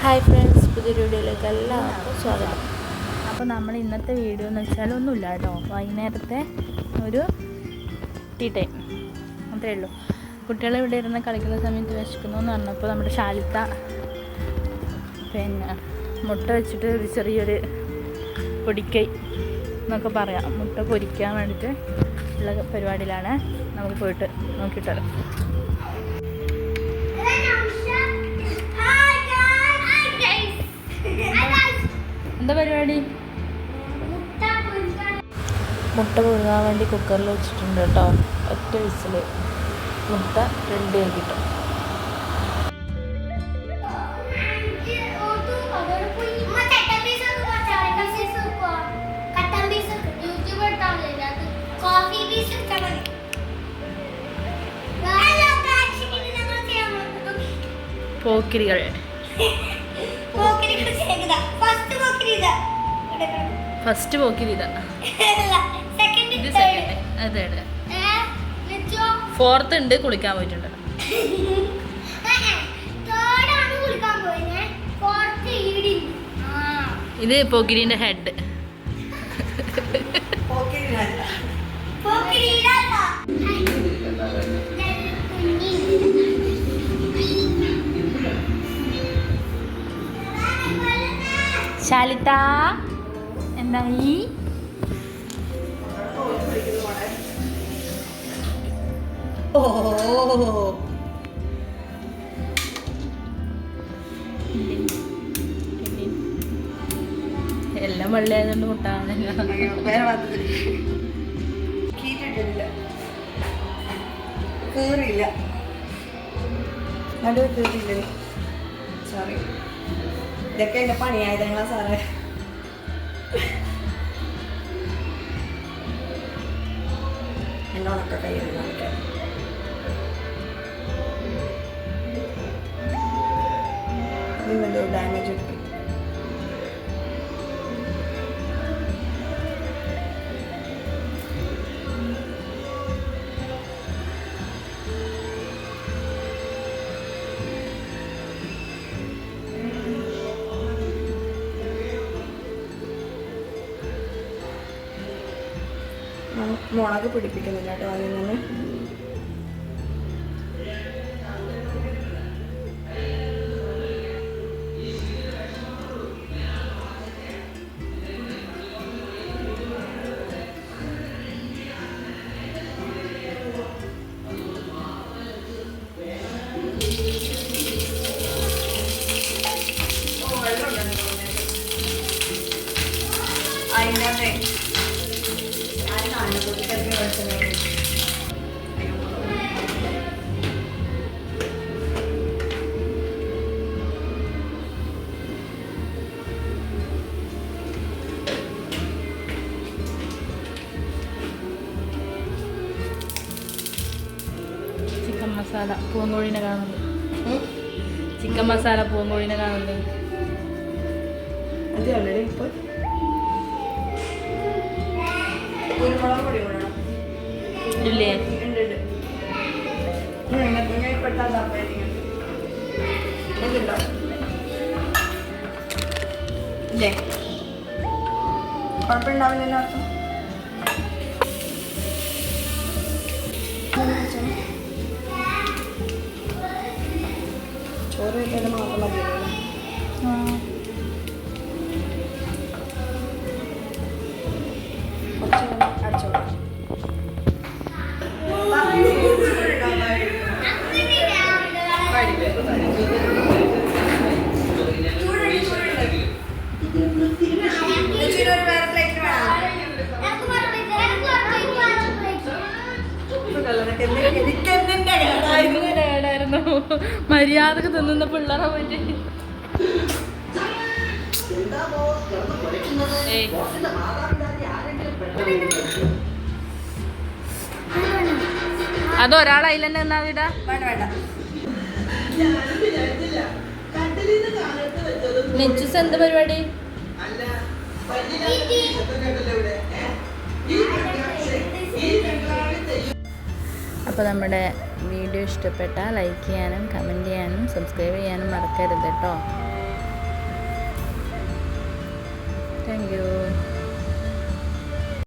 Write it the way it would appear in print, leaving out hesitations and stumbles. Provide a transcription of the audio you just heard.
Hi friends, പുതിയൊരു വീഡിയോയിലേക്ക് എല്ലാവർക്കും സ്വാഗതം. അപ്പോൾ നമ്മൾ ഇന്നത്തെ വീഡിയോ എന്ന് വെച്ചാൽ ഒന്നുമില്ല കേട്ടോ, വൈകുന്നേരത്തെ ഒരു ടീ ടൈം അത്രയേ ഉള്ളൂ. കുട്ടികൾ ഇവിടെ ഇരുന്ന് കളിക്കുന്ന സമയത്ത് വിശക്കുന്നു എന്ന് പറഞ്ഞപ്പോൾ നമ്മുടെ ശാലിത്ത പിന്നെ മുട്ട വെച്ചിട്ട് ഒരു ചെറിയൊരു പൊടിക്കൈ എന്നൊക്കെ പറയാം, മുട്ട പൊരിക്കാൻ വേണ്ടിയിട്ട് ഉള്ള പരിപാടിയിലാണ്. നമുക്ക് പോയിട്ട് നോക്കിയിട്ട് വരാം. എന്താ പരിപാടി? മുട്ട പുഴുങ്ങാൻ വേണ്ടി കുക്കറിൽ വെച്ചിട്ടുണ്ട് കേട്ടോ. ഒറ്റ വിസിൽ മുട്ട റെഡി ആയി കിട്ടും. പോക്കിരികൾ ഫസ്റ്റ് പോക്കിരി ഇതാ, ഇത് സെക്കൻഡ്, അതെ അതെ. ഫോർത്ത് ഉണ്ട്, കുളിക്കാൻ പോയിട്ടുണ്ട്. ഇത് പോക്കിരിന്റെ ഹെഡ്. ശാലിത്ത എന്തായി? ഓ എല്ലാം വെള്ളയായതുകൊണ്ട് മുട്ടാണല്ലോ. കീറിയില്ല, നടുവ് കീറിയില്ല. സോറി, ഇതൊക്കെ എൻ്റെ പണിയായതാ സാറേ. എൻ്റെ ഉണക്ക കയ്യിൽ കാണിക്കാം. ഇന്നെന്തോ ഡാമേജ് എടുക്കും. മുളക് പിടിപ്പിക്കുന്നില്ല കേട്ടോ അതിൽ നിന്ന്. അതിനകത്തെ ചിക്കൻ മസാല പൂങ്കോഴിനെ കാണുന്നത്. ചിക്കൻ മസാല പൂങ്കോഴിനെ കാണുന്നത്. അത് ഓൾറെഡി ഇപ്പോൾ കുരുമുളക് പൊടി വേണം ഇല്ലേ? ഉണ്ട്. എന്തുണ്ടോ ഇല്ലേ? കുഴപ്പമുണ്ടാവില്ലല്ലോ അർത്ഥം. ചോറ് വെച്ചാൽ മാത്രം മതിയല്ലോ. അടച്ചോളാം. മര്യാദക്ക് തിന്നുന്ന പിള്ളേരെ പറ്റി. അതൊരാൾ അതിൽ തന്നെ എന്നാ വീടാ? വേണ്ട. നെച്ചൂസ് എന്ത് പരിപാടി? അപ്പോൾ നമ്മുടെ വീഡിയോ ഇഷ്ടപ്പെട്ടാൽ ലൈക്ക് ചെയ്യാനും കമൻറ്റ് ചെയ്യാനും സബ്സ്ക്രൈബ് ചെയ്യാനും മറക്കരുത് കേട്ടോ. Thank you.